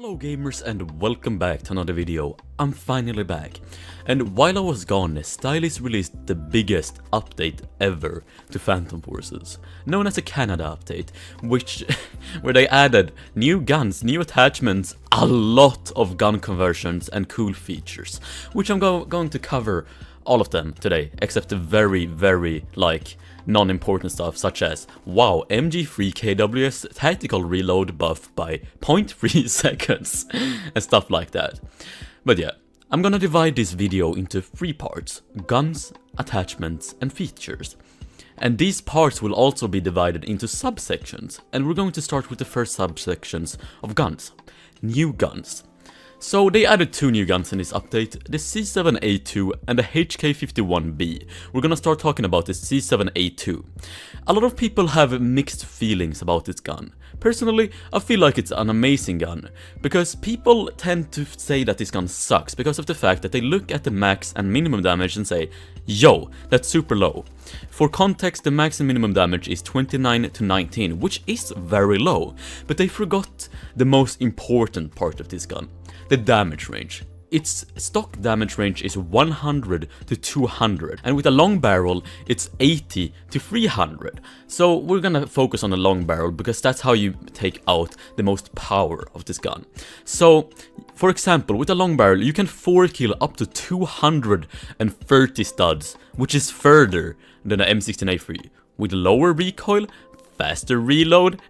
Hello gamers and welcome back to another video. I'm finally back. And while I was gone, Stylis released the biggest update ever to Phantom Forces, known as a Canada update, where they added new guns, new attachments, a lot of gun conversions and cool features, which I'm going to cover all of them today, except the very non-important stuff, such as, wow, MG3 KWS tactical reload buff by 0.3 seconds, and stuff like that. But yeah, I'm gonna divide this video into 3 parts: guns, attachments, and features. And these parts will also be divided into subsections, and we're going to start with the first subsections of guns. New guns. So they added 2 new guns in this update, the C7A2 and the HK51B. We're gonna start talking about the C7A2. A lot of people have mixed feelings about this gun. Personally, I feel like it's an amazing gun, because people tend to say that this gun sucks because of the fact that they look at the max and minimum damage and say, yo, that's super low. For context, the max and minimum damage is 29 to 19, which is very low, but they forgot the most important part of this gun. The damage range. Its stock damage range is 100 to 200, and with a long barrel, it's 80 to 300. So we're gonna focus on the long barrel because that's how you take out the most power of this gun. So, for example, with a long barrel, you can 4-kill up to 230 studs, which is further than the M16A3. With lower recoil, faster reload,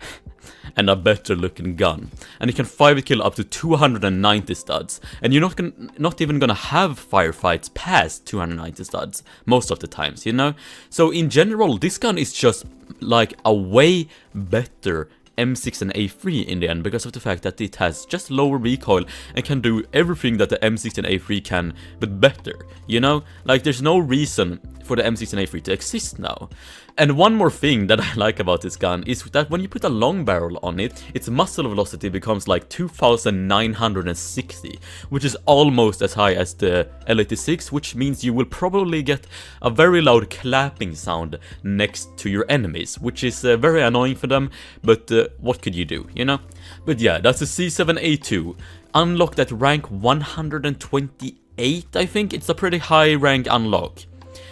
and a better looking gun. And you can 5-kill up to 290 studs, and you're not even gonna have firefights past 290 studs most of the times, you know? So in general, this gun is just like a way better M16A3 in the end, because of the fact that it has just lower recoil and can do everything that the M16A3 can, but better, you know? Like, there's no reason for the M16A3 to exist now. And one more thing that I like about this gun is that when you put a long barrel on it, its muzzle velocity becomes like 2960, which is almost as high as the L86, which means you will probably get a very loud clapping sound next to your enemies, which is very annoying for them, but what could you do, you know? But yeah, that's the C7A2, unlocked at rank 128, I think. It's a pretty high rank unlock.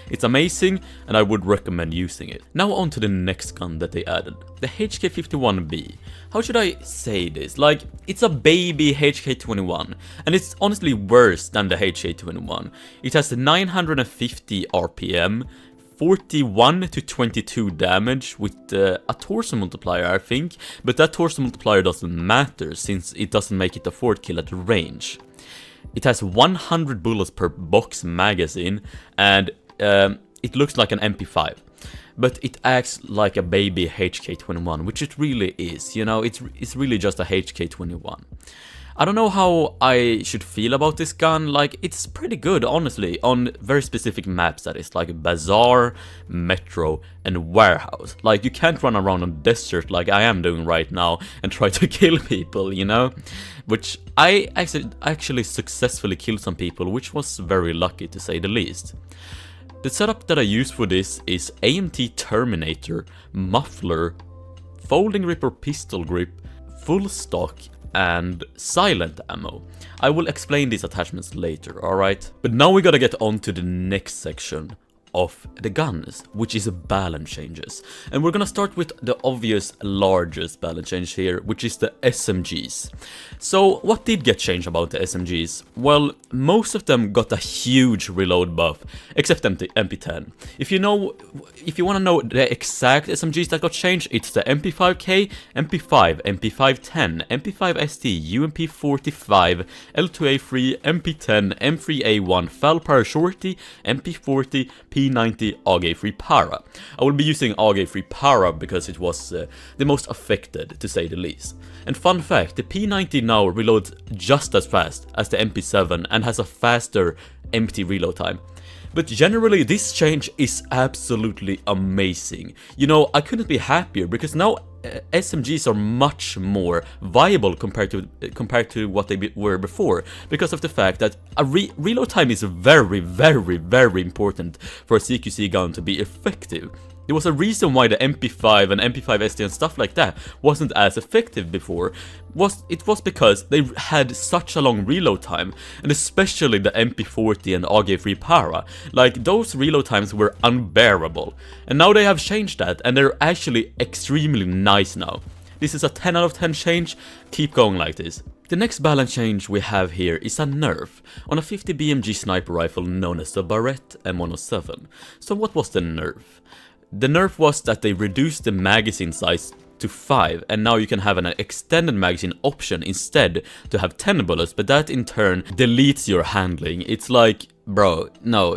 It's amazing, and I would recommend using it. Now on to the next gun that they added, the HK51B. How should I say this? Like, it's a baby HK21, and it's honestly worse than the HK21. It has 950 RPM, 41 to 22 damage with a torso multiplier, I think, but that torso multiplier doesn't matter since it doesn't make it a 4-kill at range. It has 100 bullets per box magazine, and it looks like an MP5, but it acts like a baby HK21, which it really is, you know, it's really just a HK21. I don't know how I should feel about this gun. Like, it's pretty good, honestly, on very specific maps, that is, like Bazaar, Metro, and Warehouse. Like, you can't run around on desert like I am doing right now and try to kill people, you know? Which I actually successfully killed some people, which was very lucky to say the least. The setup that I use for this is AMT Terminator, muffler, folding ripper pistol grip, full stock, and silent ammo. I will explain these attachments later, alright? But now we gotta get on to the next section of the guns, which is balance changes. And we're gonna start with the obvious largest balance change here, which is the SMGs. So what did get changed about the SMGs? Well, most of them got a huge reload buff, except MP10. If you wanna know the exact SMGs that got changed, it's the MP5K, MP5, MP510, MP5ST, UMP45, L2A3, MP10, M3A1, Falpar Shorty, MP40, P90, 𝙎-3 Para. I will be using 𝙎-3 Para because it was the most affected, to say the least. And fun fact, the P90 now reloads just as fast as the MP7 and has a faster empty reload time. But generally, this change is absolutely amazing. You know, I couldn't be happier because now SMGs are much more viable compared to what they were before, because of the fact that a reload time is very important for a CQC gun to be effective. There was a reason why the MP5 and MP5 SD and stuff like that wasn't as effective before. It was because they had such a long reload time, and especially the MP40 and AG3 Para. Like, those reload times were unbearable. And now they have changed that, and they're actually extremely nice now. This is a 10 out of 10 change. Keep going like this. The next balance change we have here is a nerf on a 50 BMG sniper rifle known as the Barrett M107. So what was the nerf? The nerf was that they reduced the magazine size to 5, and now you can have an extended magazine option instead to have 10 bullets, but that in turn deletes your handling. It's like, bro, no,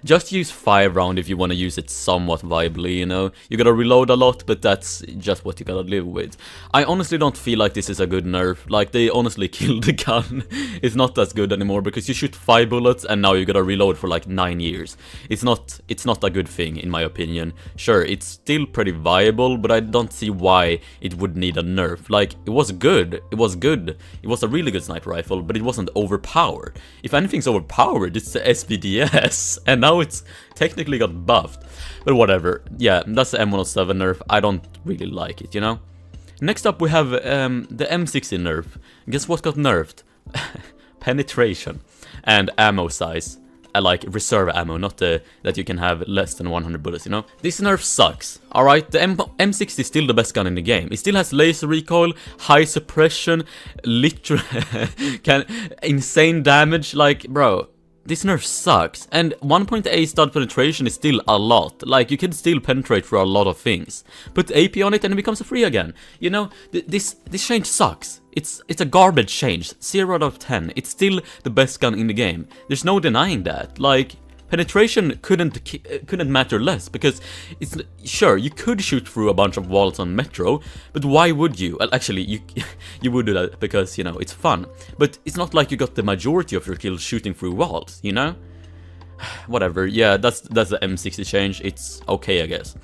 just use 5 round if you want to use it somewhat viably, you know? You gotta reload a lot, but that's just what you gotta live with. I honestly don't feel like this is a good nerf. Like, they honestly killed the gun. It's not as good anymore, because you shoot 5 bullets and now you gotta reload for like 9 years. It's not a good thing, in my opinion. Sure, it's still pretty viable, but I don't see why it would need a nerf. Like, it was good. It was a really good sniper rifle, but it wasn't overpowered. If anything's overpowered, it's the SVDS, and now it's technically got buffed. But whatever. Yeah, that's the M107 nerf. I don't really like it, you know? Next up we have the M60 nerf. Guess what got nerfed? Penetration and ammo size. I like reserve ammo, not that you can have less than 100 bullets, you know? This nerf sucks, alright? The M60 is still the best gun in the game. It still has laser recoil, high suppression, insane damage, like, bro. This nerf sucks, and 1.8 stud penetration is still a lot. Like, you can still penetrate for a lot of things. Put AP on it and it becomes free again. You know, this change sucks. It's a garbage change. 0 out of 10. It's still the best gun in the game. There's no denying that. Like, penetration couldn't matter less, because it's sure you could shoot through a bunch of walls on Metro, but why would you? Well, actually, you would do that because, you know, it's fun. But it's not like you got the majority of your kills shooting through walls, you know? Whatever. Yeah, that's the M60 change. It's okay, I guess.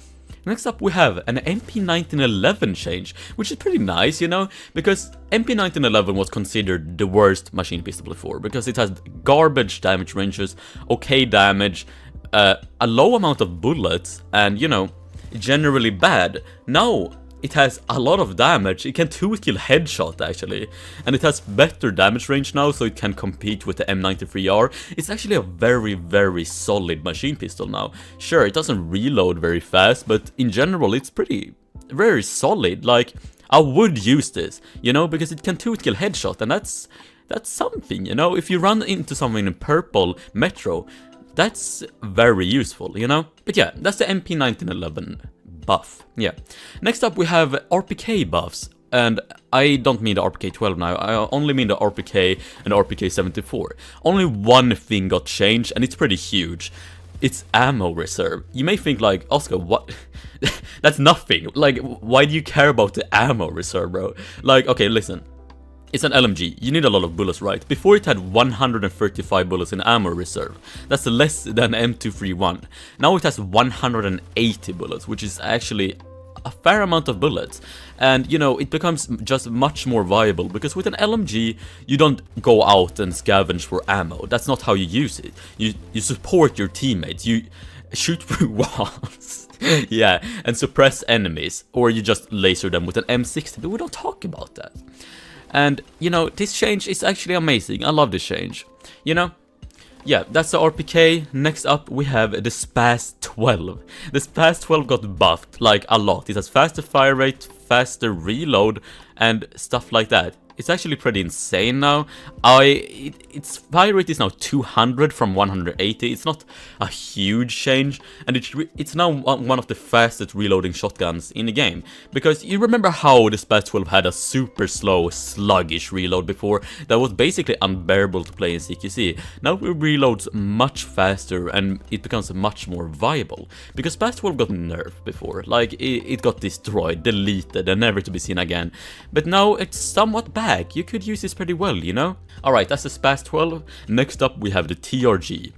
Next up we have an MP1911 change, which is pretty nice, you know, because MP1911 was considered the worst machine pistol before, because it has garbage damage ranges, okay damage, a low amount of bullets, and, you know, generally bad. Now it has a lot of damage. It can 2-kill headshot, actually, and it has better damage range now, so it can compete with the M93R. It's actually a very, very solid machine pistol now. Sure, it doesn't reload very fast, but in general, it's very solid. Like, I would use this, you know, because it can 2-kill headshot, and that's something, you know. If you run into someone in purple Metro, that's very useful, you know. But yeah, that's the MP1911 buff. Yeah. Next up we have RPK buffs, and I don't mean the RPK 12 now, I only mean the RPK and RPK 74. Only one thing got changed, and it's pretty huge. It's ammo reserve. You may think like, Oscar, what? That's nothing. Like, why do you care about the ammo reserve, bro? Like, okay, listen. It's an LMG, you need a lot of bullets, right? Before it had 135 bullets in ammo reserve. That's less than M231. Now it has 180 bullets, which is actually a fair amount of bullets. And, you know, it becomes just much more viable, because with an LMG, you don't go out and scavenge for ammo. That's not how you use it. You support your teammates, you shoot through walls. Yeah, and suppress enemies, or you just laser them with an M60, but we don't talk about that. And, you know, this change is actually amazing. I love this change. You know? Yeah, that's the RPK. Next up, we have the SPAS 12. The SPAS 12 got buffed, like, a lot. It has faster fire rate, faster reload, and stuff like that. It's actually pretty insane now. Its fire rate is now 200 from 180. It's not a huge change, and it's now one of the fastest reloading shotguns in the game. Because you remember how the SPAS 12 had a super slow, sluggish reload before that was basically unbearable to play in CQC. Now it reloads much faster, and it becomes much more viable. Because SPAS 12 got nerfed before. Like, it got destroyed, deleted, and never to be seen again. But now it's somewhat back. You could use this pretty well, you know? Alright, that's the SPAS 12. Next up, we have the TRG.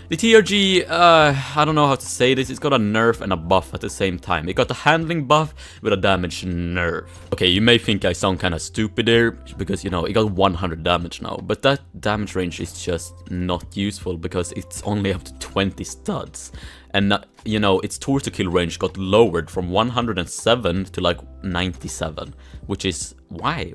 The TRG, I don't know how to say this. It's got a nerf and a buff at the same time. It got a handling buff with a damage nerf. Okay, you may think I sound kind of stupid there, because, you know, it got 100 damage now. But that damage range is just not useful, because it's only up to 20 studs. and you know, its torso kill range got lowered from 107 to like 97, which is why?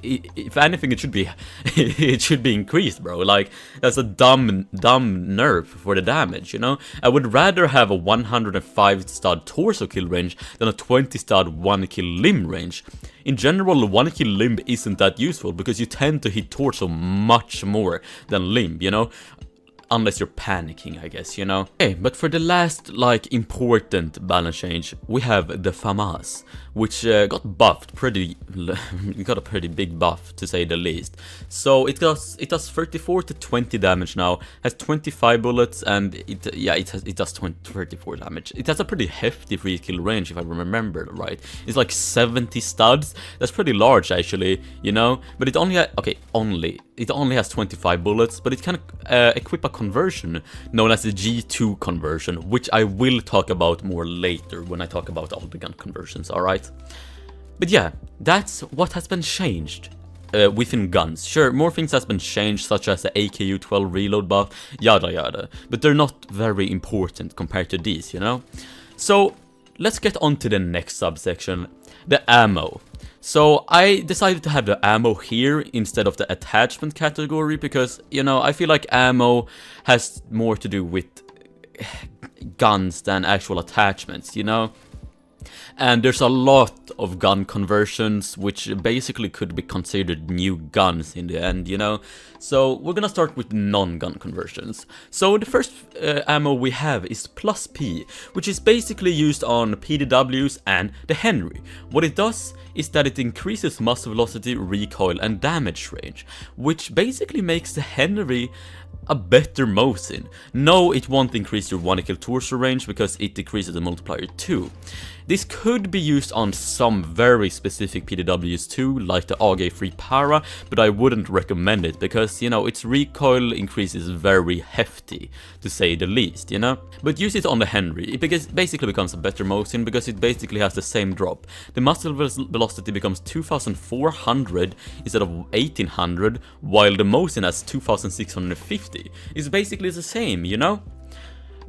If anything, it should be it should be increased, bro. Like, that's a dumb nerf for the damage, you know. I would rather have a 105 stud torso kill range than a 20 stud 1 kill limb range. In general, 1 kill limb isn't that useful because you tend to hit torso much more than limb, you know. Unless you're panicking, I guess, you know. Okay, but for the last, like, important balance change, we have the FAMAS, which got buffed got a pretty big buff, to say the least. So it does 34 to 20 damage now, has 25 bullets, and it does 34 damage. It has a pretty hefty free kill range, if I remember right. It's like 70 studs. That's pretty large, actually, you know. But it only it only has 25 bullets, but it can equip a conversion known as the G2 conversion, which I will talk about more later when I talk about all the gun conversions, alright? But yeah, that's what has been changed within guns. Sure, more things has been changed, such as the AKU-12 reload buff, yada yada, but they're not very important compared to these, you know? So, let's get on to the next subsection, the ammo. So I decided to have the ammo here instead of the attachment category because, you know, I feel like ammo has more to do with guns than actual attachments, you know? And there's a lot of gun conversions which basically could be considered new guns in the end, you know? So we're gonna start with non-gun conversions. So the first ammo we have is Plus P, which is basically used on PDWs and the Henry. What it does is that it increases muzzle velocity, recoil, and damage range, which basically makes the Henry a better Mosin. No, it won't increase your 1 kill torso range because it decreases the multiplier too. This could be used on some very specific PDWs too, like the AG3 Para, but I wouldn't recommend it because, you know, its recoil increase is very hefty, to say the least, you know? But use it on the Henry. It basically becomes a better Mosin because it basically has the same drop. The muzzle velocity becomes 2400 instead of 1800, while the Mosin has 2650. It's basically the same, you know?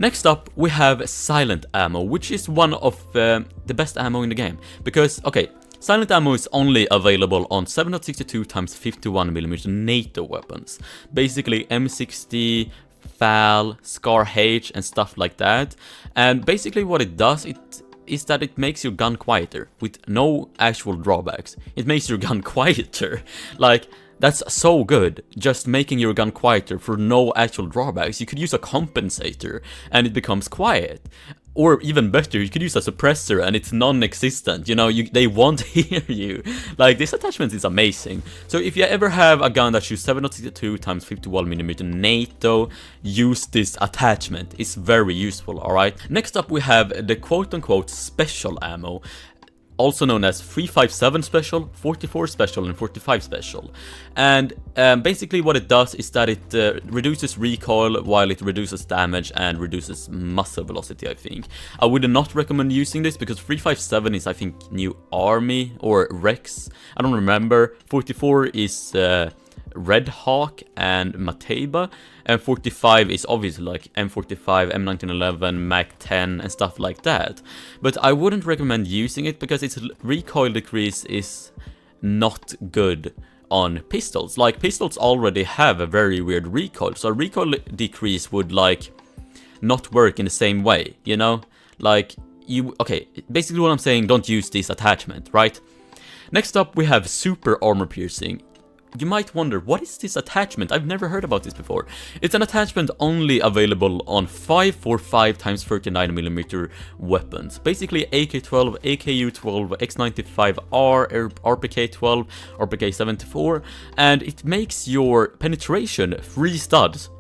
Next up, we have silent ammo, which is one of the best ammo in the game. Because, okay, silent ammo is only available on 7.62 x 51mm NATO weapons. Basically M60, FAL, SCAR-H and stuff like that. And basically what it does, is that it makes your gun quieter, with no actual drawbacks. It makes your gun quieter. Like, that's so good, just making your gun quieter for no actual drawbacks. You could use a compensator and it becomes quiet. Or even better, you could use a suppressor and it's non-existent, you know, they won't hear you. Like, this attachment is amazing. So if you ever have a gun that shoots 7.62 x 51mm NATO, use this attachment. It's very useful, alright? Next up we have the quote-unquote special ammo, also known as 357 special, 44 special, and 45 special. And basically what it does is that it reduces recoil while it reduces damage and reduces muzzle velocity, I think. I would not recommend using this because 357 is, I think, New Army or Rex. I don't remember. 44 is Red Hawk and Mateba, and 45 is obviously like M45, M1911, MAC-10 and stuff like that. But I wouldn't recommend using it because its recoil decrease is not good on pistols. Like, pistols already have a very weird recoil, so a recoil decrease would like not work in the same way, you know? Like, okay, basically what I'm saying, don't use this attachment, right? Next up we have super armor piercing. You might wonder, what is this attachment? I've never heard about this before. It's an attachment only available on 5.45 x 39mm weapons. Basically AK-12, AKU-12, X95R, RPK-12, RPK-74, and it makes your penetration 3 studs.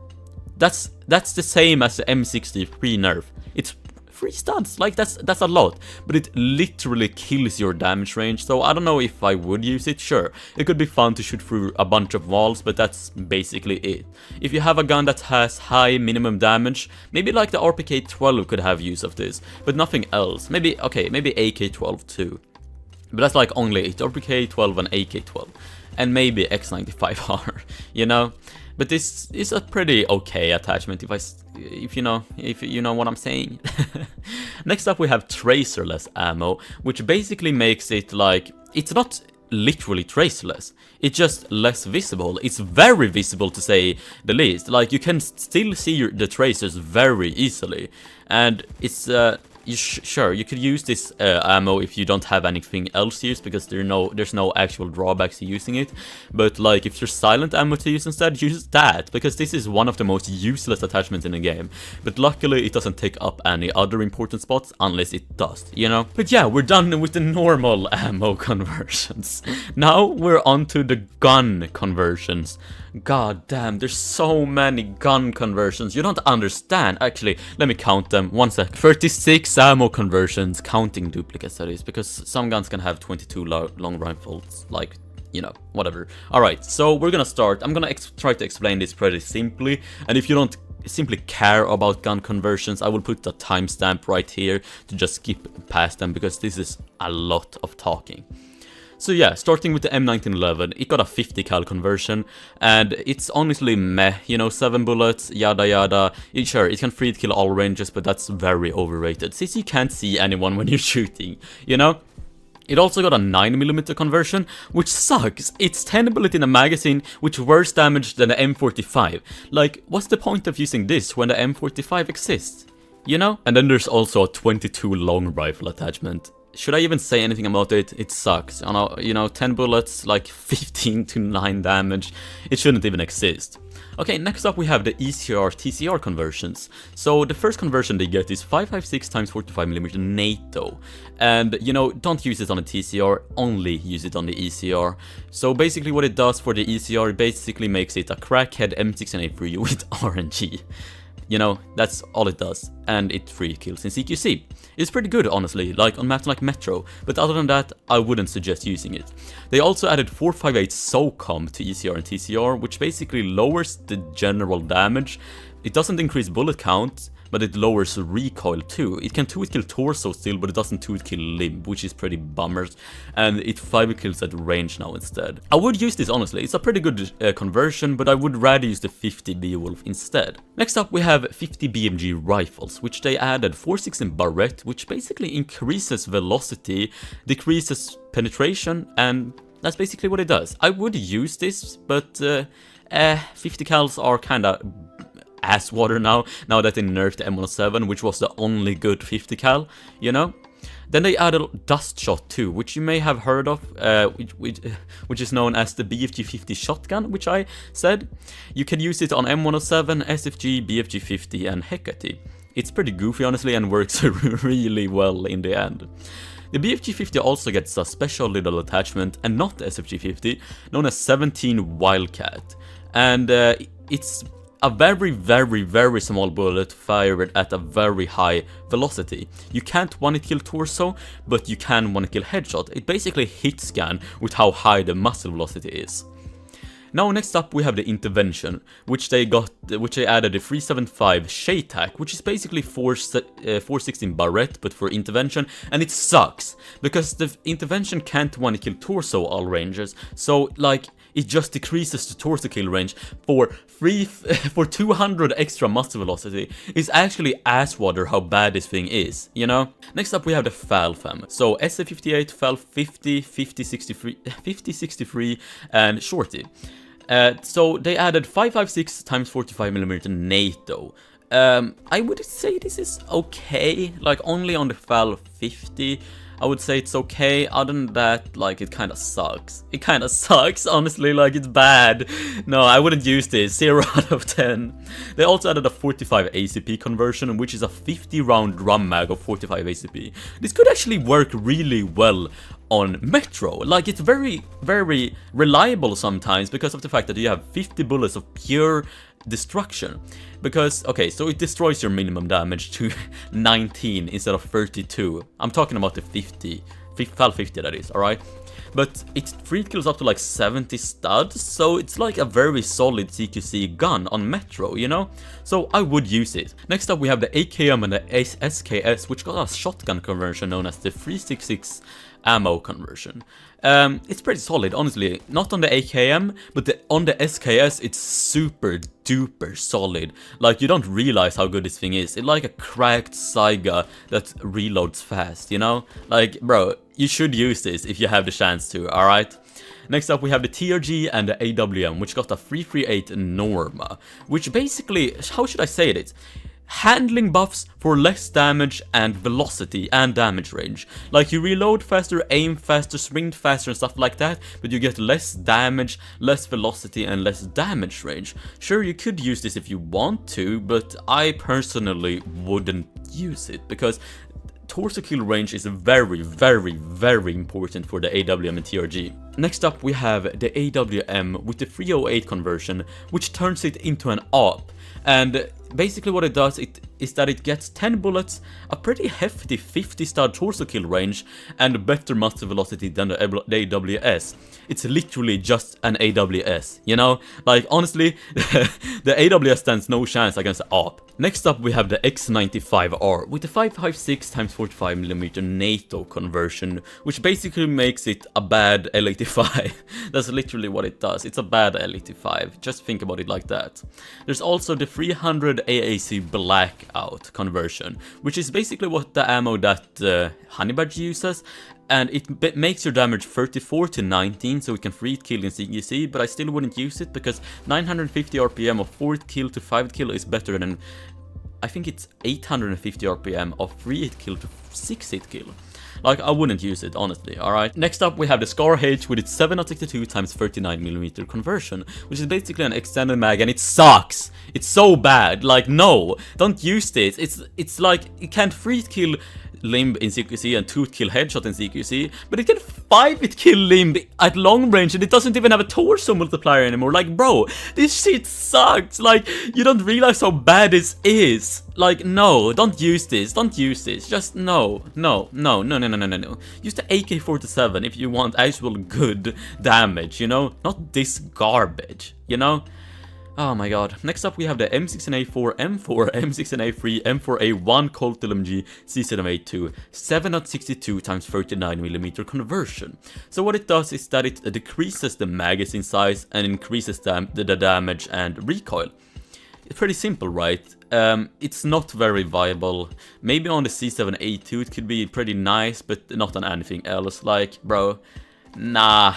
That's the same as the M60 pre-nerf. It's 3 studs, like that's a lot, but it literally kills your damage range, so I don't know if I would use it. Sure, it could be fun to shoot through a bunch of walls, but that's basically it. If you have a gun that has high minimum damage, maybe like the RPK-12 could have use of this, but nothing else. Maybe AK-12 too, but that's like only it, RPK-12 and AK-12, and maybe X95R, you know? But this is a pretty okay attachment if you know what I'm saying. Next up we have tracerless ammo, which basically makes it like, it's not literally tracerless, it's just less visible. It's very visible, to say the least. Like, you can still see the tracers very easily, and it's sure, you could use this ammo if you don't have anything else to use, because there's no actual drawbacks to using it. But like, if there's silent ammo to use instead, use that, because this is one of the most useless attachments in the game. But luckily it doesn't take up any other important spots, unless it does, you know? But yeah, we're done with the normal ammo conversions. Now we're on to the gun conversions. God damn, there's so many gun conversions, you don't understand. Actually, let me count them, one sec. 36 ammo conversions, counting duplicates that is, because some guns can have 22 long rifles, like, you know, whatever. Alright, so we're gonna start. I'm gonna try to explain this pretty simply, and if you don't simply care about gun conversions, I will put the timestamp right here to just skip past them, because this is a lot of talking. So yeah, starting with the M1911, it got a 50 cal conversion, and it's honestly meh, you know, 7 bullets, yada yada. Sure, it can free kill all ranges, but that's very overrated, since you can't see anyone when you're shooting, you know? It also got a 9mm conversion, which sucks. It's 10 bullet in a magazine, which worse damage than the M45. Like, what's the point of using this when the M45 exists? You know? And then there's also a 22 long rifle attachment. Should I even say anything about it? It sucks. You know, 10 bullets, like 15 to 9 damage. It shouldn't even exist. Okay, next up we have the ECR TCR conversions. So the first conversion they get is 556 x 45mm NATO. And, you know, don't use it on a TCR, only use it on the ECR. So basically what it does for the ECR, it basically makes it a crackhead M16A3 with RNG. You know, that's all it does, and it free kills in CQC. It's pretty good, honestly, like on maps like Metro, but other than that, I wouldn't suggest using it. They also added 458 SOCOM to ECR and TCR, which basically lowers the general damage. It doesn't increase bullet count, but it lowers recoil too. It can 2-hit kill torso still, but it doesn't 2-hit kill limb, which is pretty bummers, and it 5-hit kills at range now instead. I would use this, honestly. It's a pretty good conversion, but I would rather use the 50 Beowulf instead. Next up we have 50 BMG rifles, which they added 4.6 BARRETT, which basically increases velocity, decreases penetration, and that's basically what it does. I would use this, but 50 cals are kinda ass water now that they nerfed the M107, which was the only good 50 cal, you know? Then they added Dust Shot too, which you may have heard of, which is known as the BFG50 shotgun, which I said. You can use it on M107, SFG, BFG50 and Hecate. It's pretty goofy, honestly, and works really well in the end. The BFG50 also gets a special little attachment, and not the SFG50, known as 17 WILDCAT. And it's a very small bullet fired at a very high velocity. You can't one-hit kill torso, but you can one-hit kill headshot. It basically hit scan with how high the muzzle velocity is. Now next up we have the intervention, which they added the 375 CHEYTAC, which is basically 416 Barrett but for intervention, and it sucks because the intervention can't one-hit kill torso all ranges, so like it just decreases the torso kill range for 200 extra muzzle velocity. It's actually ass water how bad this thing is, you know? Next up we have the FAL fam. So SA58, FAL 50, 5063 and Shorty. So they added 556 x 45mm NATO. I would say this is okay, like only on the FAL 50. I would say it's okay. Other than that, like, it kind of sucks. It kind of sucks, honestly, like, it's bad. No, I wouldn't use this. 0 out of 10. They also added a 45 ACP conversion, which is a 50-round drum mag of 45 ACP. This could actually work really well on Metro. Like, it's very reliable sometimes because of the fact that you have 50 bullets of pure destruction. Because, okay, so it destroys your minimum damage to 19 instead of 32. I'm talking about the FAL 50 that is, alright? But it free kills up to like 70 studs, so it's like a very solid CQC gun on Metro, you know? So I would use it. Next up we have the AKM and the SKS, which got a shotgun conversion known as the 366 ammo conversion. It's pretty solid, honestly. Not on the AKM, but on the SKS, it's super duper solid. Like, you don't realize how good this thing is. It's like a cracked Saiga that reloads fast, you know? Like, bro, you should use this if you have the chance to, alright? Next up, we have the TRG and the AWM, which got a 338 Norma, which basically, how should I say it? Handling buffs for less damage and velocity and damage range. Like, you reload faster, aim faster, sprint faster and stuff like that, but you get less damage, less velocity and less damage range. Sure, you could use this if you want to, but I personally wouldn't use it, because torso kill range is very, very, very important for the AWM and TRG. Next up, we have the AWM with the 308 conversion, which turns it into an AWP. And basically what it does is that it gets 10 bullets, a pretty hefty 50 star torso kill range, and better muzzle velocity than the AWS. It's literally just an AWS, you know? Like, honestly, the AWS stands no chance against the AWP. Next up, we have the X95R with the 5.56x45mm NATO conversion, which basically makes it a bad L85. That's literally what it does. It's a bad L85. Just think about it like that. There's also the 300 AAC Blackout conversion, which is basically what the ammo that Honeybadge uses, and it makes your damage 34 to 19, so it can 3-hit kill in CQC, but I still wouldn't use it because 950 RPM of 4th kill to 5th kill is better than, I think it's 850 RPM of 3-hit kill to 6-hit kill. Like, I wouldn't use it, honestly, alright? Next up, we have the SCAR-H with its 7.62x39mm conversion, which is basically an extended mag, and it sucks! It's so bad, like, no! Don't use this! It's like, it can't 3-hit kill Limb in CQC and 2-hit kill headshot in CQC, but it can 5-hit kill Limb at long range, and it doesn't even have a torso multiplier anymore. Like, bro, this shit sucks. Like, you don't realize how bad this is. Like, no, don't use this. Don't use this. Just no. Use the AK-47 if you want actual good damage, you know? Not this garbage, you know? Oh my god. Next up, we have the M16A4, M4, M16A3, M4A1 Colt LMG C782 7.62x39mm conversion. So what it does is that it decreases the magazine size and increases the damage and recoil. It's pretty simple, right? It's not very viable. Maybe on the C7A2 it could be pretty nice, but not on anything else. Like, bro, nah.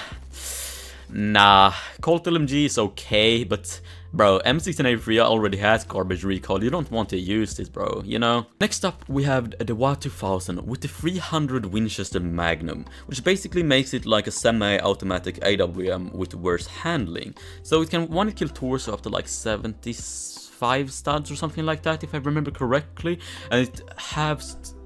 Colt LMG is okay, but bro, M16A3 already has garbage recoil. You don't want to use this, bro, you know? Next up, we have the WA2000 with the 300 Winchester Magnum, which basically makes it like a semi-automatic AWM with worse handling. So it can one kill torso up to like 75 studs or something like that, if I remember correctly, and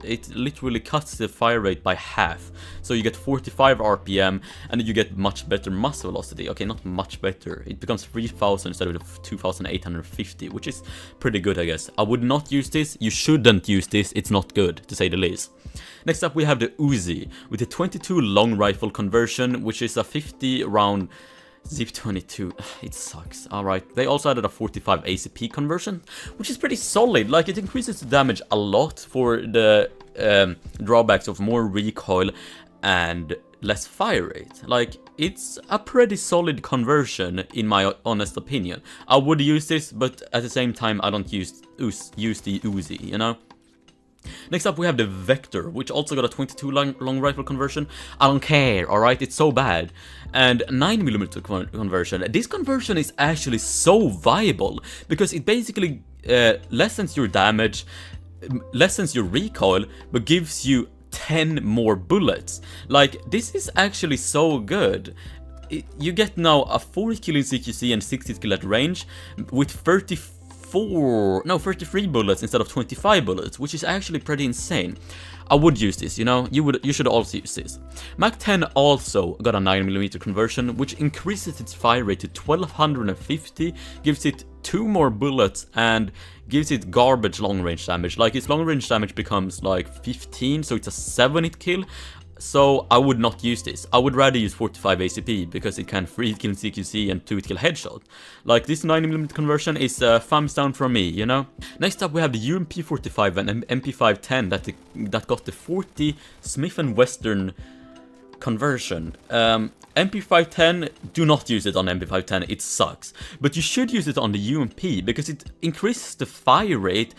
it literally cuts the fire rate by half. So you get 45 RPM and you get much better muzzle velocity. Okay, not much better. It becomes 3000 instead of 2850, which is pretty good, I guess. I would not use this. You shouldn't use this. It's not good, to say the least. Next up, we have the Uzi with the 22 long rifle conversion, which is a 50 round Zip 22, it sucks. Alright, they also added a 45 ACP conversion, which is pretty solid. Like, it increases the damage a lot for the drawbacks of more recoil and less fire rate. Like, it's a pretty solid conversion in my honest opinion. I would use this, but at the same time I don't use the Uzi, you know? Next up, we have the Vector, which also got a 22 long rifle conversion. I don't care, alright? It's so bad. And 9mm conversion. This conversion is actually so viable, because it basically lessens your damage, lessens your recoil, but gives you 10 more bullets. Like, this is actually so good. You get now a 4 kill in CQC and 60 kill at range with 33 bullets instead of 25 bullets, which is actually pretty insane. I would use this, you know, you should also use this. Mac 10 also got a 9mm conversion, which increases its fire rate to 1250, gives it 2 more bullets, and gives it garbage long range damage. Like, its long range damage becomes like 15, so it's a 7-hit kill. So I would not use this. I would rather use 45 ACP because it can 3-hit kill CQC and 2-hit kill headshot. Like, this 9mm conversion is thumbs down from me, you know? Next up, we have the UMP45 and MP510 that got the 40 Smith & Wesson conversion. MP510, do not use it on MP510, it sucks. But you should use it on the UMP, because it increases the fire rate,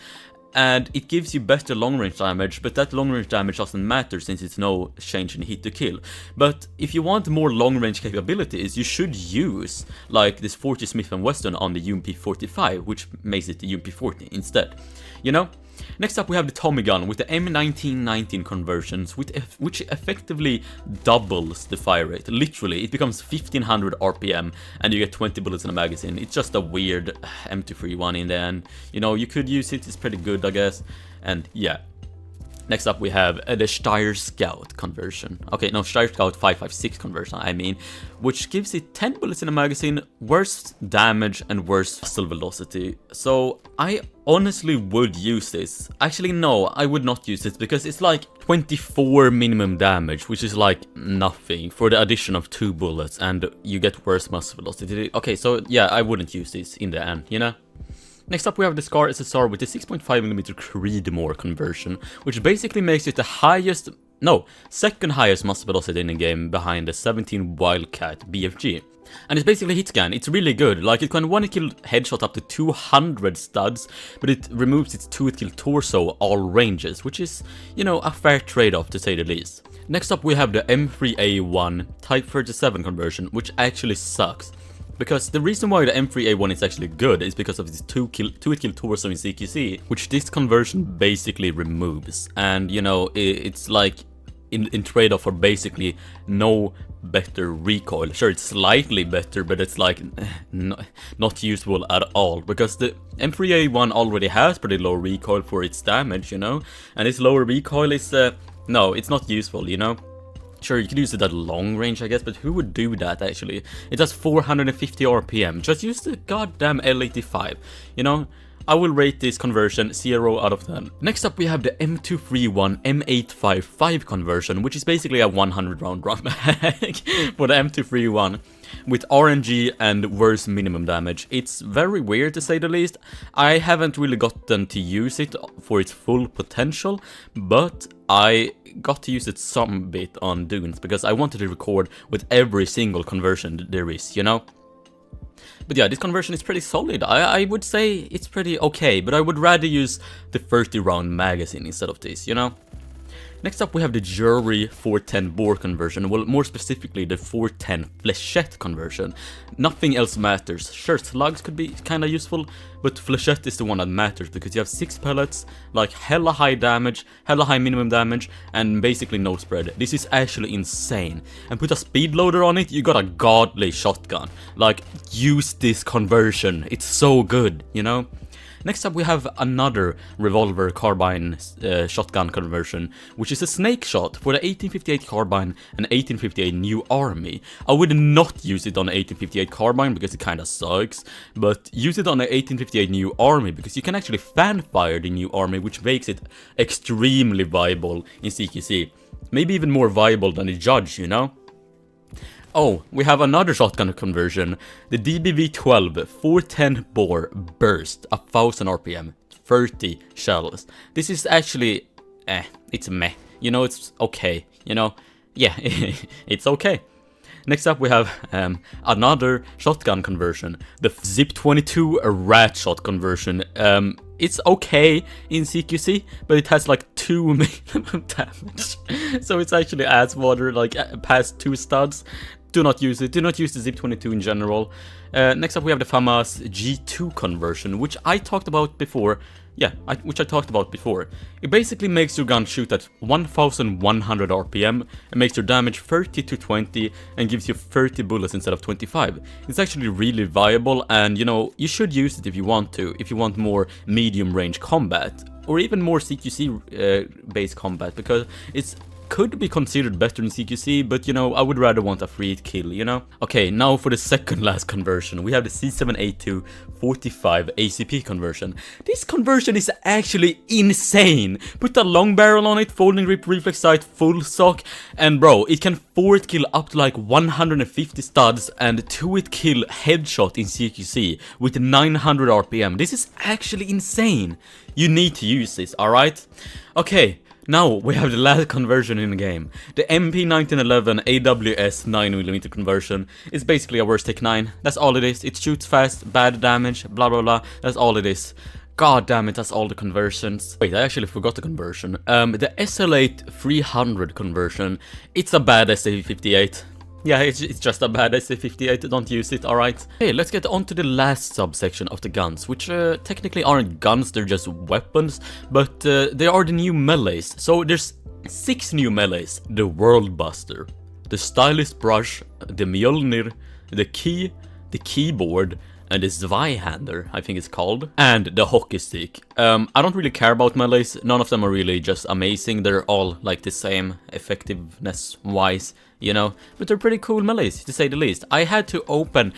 and it gives you better long-range damage, but that long-range damage doesn't matter since it's no change in hit to kill. But if you want more long-range capabilities, you should use, like, this 40 Smith & Wesson on the UMP45, which makes it the UMP40 instead, you know? Next up we have the Tommy gun with the M1919 conversions, which effectively doubles the fire rate. Literally, it becomes 1500 RPM and you get 20 bullets in a magazine. It's just a weird M231 in the end. You know, you could use it, it's pretty good, I guess. And yeah. Next up we have the 𝙧𝙬 Scout conversion. Okay, no, 𝙧𝙬 Scout 556 conversion, I mean, which gives it 10 bullets in a magazine, worse damage and worse muzzle velocity. So I honestly would use this. Actually, no, I would not use it because it's like 24 minimum damage, which is like nothing for the addition of 2 bullets and you get worse muzzle velocity. Okay, so yeah, I wouldn't use this in the end, you know? Next up we have the SCAR SSR with the 6.5mm Creedmoor conversion, which basically makes it the highest, no, second highest muzzle velocity in the game behind the 17 WILDCAT BFG. And it's basically hit scan, it's really good, like it can one-kill headshot up to 200 studs, but it removes its 2-kill torso all ranges, which is, you know, a fair trade-off to say the least. Next up we have the M3A1 Type 37 conversion, which actually sucks. Because the reason why the M3A1 is actually good is because of its 2-kill torso in CQC, which this conversion basically removes. And, you know, it's like in trade-off for basically no better recoil. Sure, it's slightly better, but it's like not useful at all. Because the M3A1 already has pretty low recoil for its damage, you know? And its lower recoil is, no, it's not useful, you know? Sure, you could use it at long range, I guess, but who would do that, actually? It does 450 RPM. Just use the goddamn L85, you know? I will rate this conversion 0 out of 10. Next up, we have the M231 M855 conversion, which is basically a 100 round drum mag for the M231. With RNG and worse minimum damage. It's very weird to say the least. I haven't really gotten to use it for its full potential, but I got to use it some bit on Dunes because I wanted to record with every single conversion there is, you know? But yeah, this conversion is pretty solid. I would say it's pretty okay, but I would rather use the 30 round magazine instead of this, you know? Next up we have the Jury 410 bore conversion, well more specifically the 410 flechette conversion. Nothing else matters. Sure, slugs could be kinda useful, but flechette is the one that matters because you have 6 pellets, like hella high damage, hella high minimum damage, and basically no spread. This is actually insane. And put a speed loader on it, you got a godly shotgun. Like, use this conversion, it's so good, you know? Next up we have another revolver carbine shotgun conversion, which is a snake shot for the 1858 carbine and 1858 New Army. I would not use it on the 1858 carbine because it kinda sucks, but use it on the 1858 New Army because you can actually fan fire the New Army, which makes it extremely viable in CQC. Maybe even more viable than the Judge, you know? Oh, we have another shotgun conversion, the DBV-12 410 bore burst, 1000 RPM, 30 shells. This is actually, it's meh, you know, it's okay, you know, yeah, it's okay. Next up we have another shotgun conversion, the ZIP-22 rat shot conversion. It's okay in CQC, but it has like 2 minimum damage, so it's actually ass water, like past 2 studs. Do not use it. Do not use the ZIP-22 in general. Next up we have the famous G2 conversion, which I talked about before. Yeah, which I talked about before. It basically makes your gun shoot at 1100 RPM and makes your damage 30 to 20 and gives you 30 bullets instead of 25. It's actually really viable, and you know, you should use it if you want to, if you want more medium range combat or even more CQC based combat, because it's could be considered better in CQC, but you know, I would rather want a free kill, you know? Okay, now for the second last conversion, we have the C7A2 45 ACP conversion. This conversion is actually insane! Put a long barrel on it, folding grip, reflex sight, full stock, and bro, it can 4-hit kill up to like 150 studs and 2-hit kill headshot in CQC with 900 RPM. This is actually insane! You need to use this, alright? Okay. Now we have the last conversion in the game. The MP1911 AWS 9mm conversion is basically a worst take 9. That's all it is. It shoots fast, bad damage, blah blah blah. That's all it is. God damn it, that's all the conversions. Wait, I actually forgot the conversion. The SL8 300 conversion, it's a bad SA58. Yeah, it's just a bad SA58, don't use it, alright? Okay, let's get on to the last subsection of the guns, which technically aren't guns, they're just weapons, but they are the new melees. So there's 6 new melees. The World Buster, the Stylist Brush, the Mjolnir, the Key, the Keyboard, and the Zweihander, I think it's called, and the Hockey Stick. I don't really care about melees, none of them are really just amazing, they're all like the same effectiveness-wise, you know, but they're pretty cool melees, to say the least. I had to open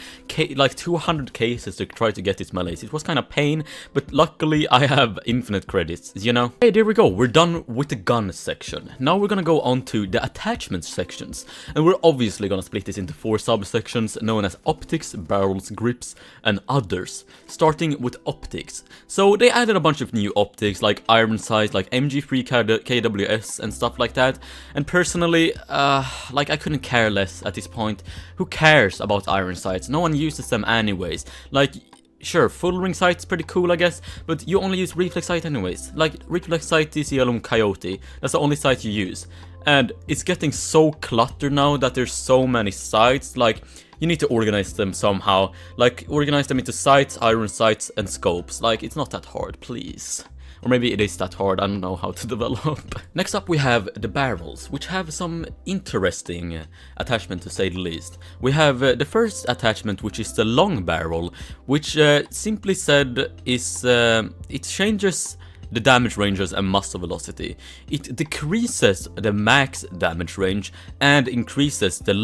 like 200 cases to try to get these melees. It was kind of pain, but luckily I have infinite credits, you know. Hey, there we go, we're done with the gun section. Now we're gonna go on to the attachment sections, and we're obviously gonna split this into 4 subsections known as optics, barrels, grips, and others, starting with optics. So they added a bunch of new optics like iron sights, like MG3 KWS and stuff like that, and personally, like I couldn't care less at this point. Who cares about iron sights? No one uses them anyways. Like, sure, full ring sight's pretty cool I guess, but you only use reflex sight anyways. Like, reflex sight is yellow coyote, that's the only sight you use. And it's getting so cluttered now that there's so many sights, like, you need to organize them somehow. Like, organize them into sights, iron sights, and scopes. Like, it's not that hard, please. Or maybe it is that hard, I don't know how to develop. Next up we have the barrels, which have some interesting attachment to say the least. We have the first attachment, which is the long barrel, which simply said is, it changes the damage ranges and muzzle velocity. It decreases the max damage range and increases the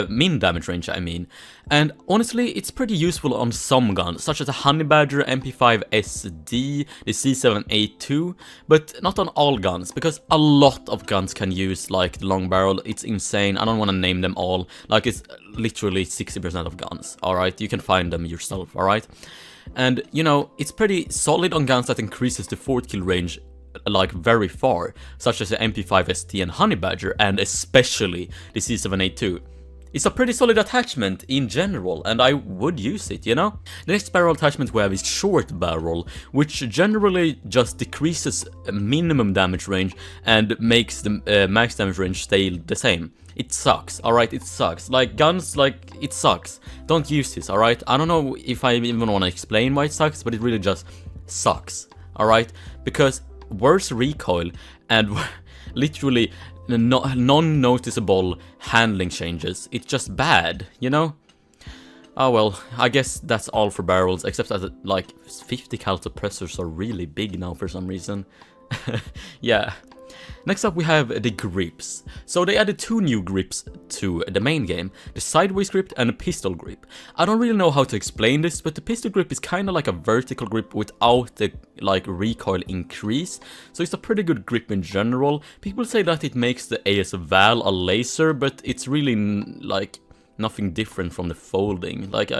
min damage range, I mean. And honestly, it's pretty useful on some guns, such as the Honey Badger, MP5 SD, the C7A2, but not on all guns, because a lot of guns can use like the long barrel. It's insane. I don't want to name them all. Like, it's literally 60% of guns, alright? You can find them yourself, alright? And, you know, it's pretty solid on guns that increases the forward kill range like very far, such as the MP5 ST and Honey Badger, and especially the C7A2. It's a pretty solid attachment in general, and I would use it, you know? The next barrel attachment we have is short barrel, which generally just decreases minimum damage range and makes the max damage range stay the same. It sucks, alright? It sucks. Like, guns, like, it sucks. Don't use this, alright? I don't know if I even want to explain why it sucks, but it really just sucks, alright? Because worse recoil and literally non-noticeable handling changes. It's just bad, you know? Oh well, I guess that's all for barrels, except that like 50 cal suppressors are really big now for some reason. Yeah. Next up we have the grips. So they added 2 new grips to the main game, the sideways grip and a pistol grip. I don't really know how to explain this, but the pistol grip is kind of like a vertical grip without the like recoil increase, so it's a pretty good grip in general. People say that it makes the AS-VAL a laser, but it's really like nothing different from the folding. Like,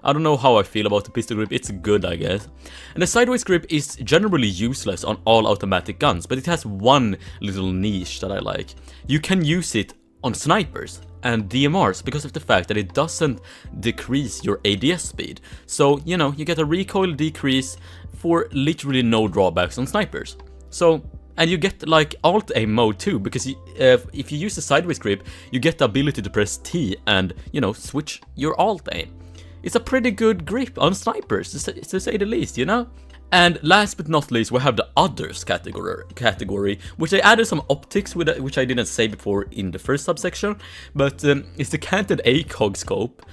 I don't know how I feel about the pistol grip, it's good I guess. And the sideways grip is generally useless on all automatic guns, but it has one little niche that I like. You can use it on snipers and DMRs because of the fact that it doesn't decrease your ADS speed. So, you know, you get a recoil decrease for literally no drawbacks on snipers. So, and you get like alt aim mode too, because if you use the sideways grip, you get the ability to press T and, you know, switch your alt aim. It's a pretty good grip on snipers, to say the least, you know? And last but not least, we have the others category, which they added some optics with, which I didn't say before in the first subsection, but it's the canted ACOG scope.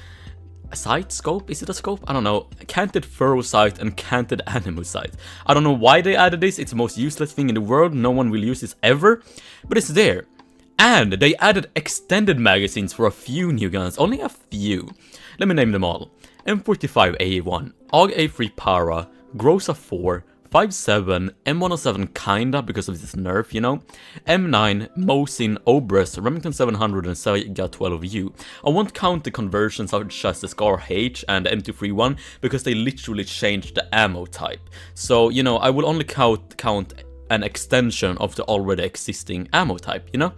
A sight scope? Is it a scope? I don't know. Canted furrow sight and canted animal sight. I don't know why they added this. It's the most useless thing in the world. No one will use this ever, but it's there. And they added extended magazines for a few new guns. Only a few. Let me name them all. M45A1, AUG A3 Para, Groza 4, 5.7, M107 kinda because of this nerf, you know, M9, Mosin, Obrez, Remington 700 and Sega 12U. I won't count the conversions such as the Scar H and M231 because they literally changed the ammo type. So, you know, I will only count an extension of the already existing ammo type, you know?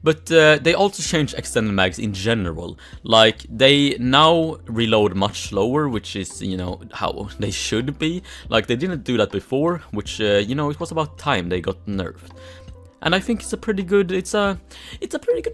But they also changed extended mags in general. Like, they now reload much slower, which is, you know, how they should be. Like, they didn't do that before, which, you know, it was about time they got nerfed. And I think it's a pretty good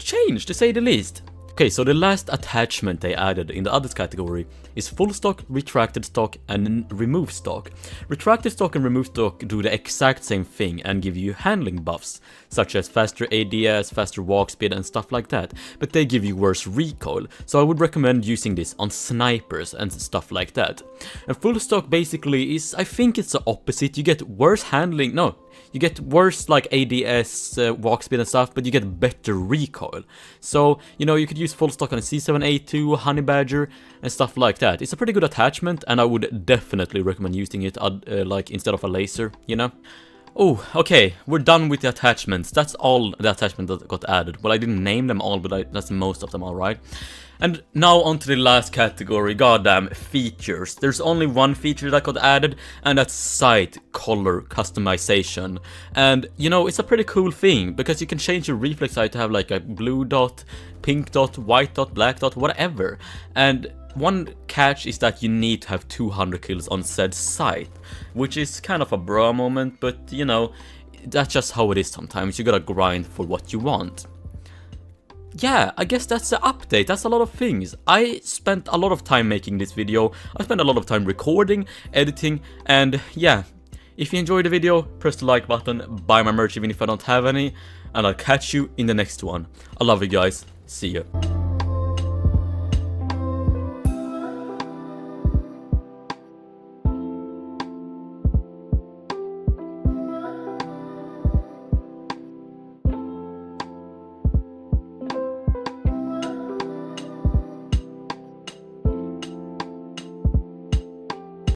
change, to say the least. Okay, so the last attachment they added in the others category is full stock, retracted stock, and remove stock. Retracted stock and remove stock do the exact same thing and give you handling buffs, such as faster ADS, faster walk speed, and stuff like that, but they give you worse recoil, so I would recommend using this on snipers and stuff like that. And full stock basically is, I think it's the opposite, you get worse handling, no, you get worse like ADS, walk speed and stuff, but you get better recoil. So, you know, you could use full stock on a C7A2, Honey Badger, and stuff like that. It's a pretty good attachment, and I would definitely recommend using it like instead of a laser, you know? Oh, okay, we're done with the attachments. That's all the attachments that got added. Well, I didn't name them all, but that's most of them, alright? And now onto the last category, goddamn features. There's only one feature that got added, and that's sight color customization. And, you know, it's a pretty cool thing, because you can change your reflex sight to have like a blue dot, pink dot, white dot, black dot, whatever. And one catch is that you need to have 200 kills on said sight, which is kind of a bra moment, but, you know, that's just how it is sometimes. You gotta grind for what you want. Yeah, I guess that's the update. That's a lot of things. I spent a lot of time making this video. I spent a lot of time recording, editing, and yeah. If you enjoyed the video, press the like button, buy my merch even if I don't have any, and I'll catch you in the next one. I love you guys. See ya.